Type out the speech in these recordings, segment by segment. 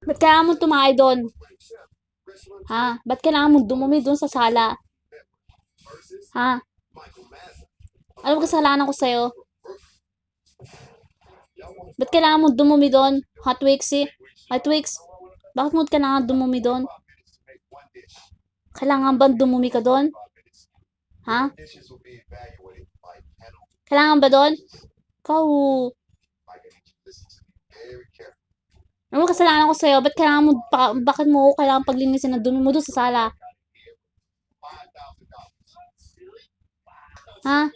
Ba't kailangan mo tumakay doon? Ha? Ba't kailangan mo dumumi doon sa sala? Ha? Ano ba kasalanan ko sa'yo? Ba't kailangan mo dumumi doon? Hot Wixie? Hot Wix? Bakit mo kailangan dumumi doon? Kailangan ba dumumi ka doon? Ha? Kailangan ba doon? Ikaw, ano ba kasalanan ko sa'yo? Ba't kailangan mo, bakit mo ako kailangan paglinisin na dumi mo doon sa sala? Ha?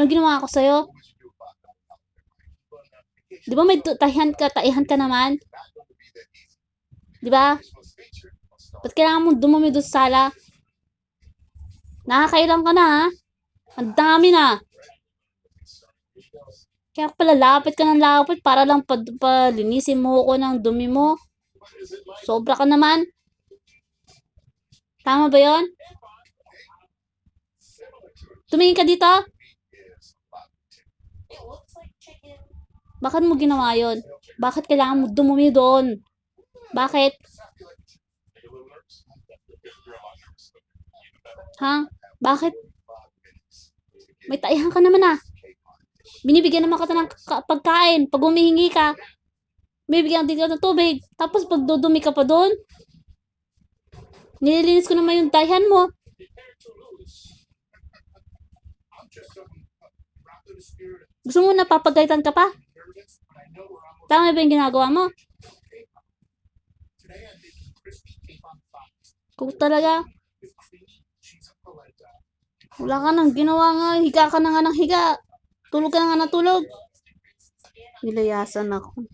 Ano ginawa ko sa'yo? Di ba may taihan ka naman? Di ba? Ba't kailangan mo dumumi doon sa sala? Nakakailang ka na, ha? Ang dami na. Kaya pala lapit ka ng lapit para lang palinisin mo ko ng dumi mo. Sobra ka naman. Tama ba yon? Tumingin ka dito? Bakit mo ginawa yon? Bakit kailangan mo dumumi doon? Bakit? Ha? Bakit? May taihan ka naman, ah. Binibigyan naman kita ng pagkain. Pag humihingi ka, bibigyan din ka ng tubig. Tapos pag dudumi ka pa doon, nililinis ko naman yung taihan mo. Gusto mo napapagalitan ka pa? Tama ba yung ginagawa mo? Kung talaga, wala ka nang ginawa nga. Higa ka na nga ng higa. Tulog ka na nga ng tulog. Nilayasan ako.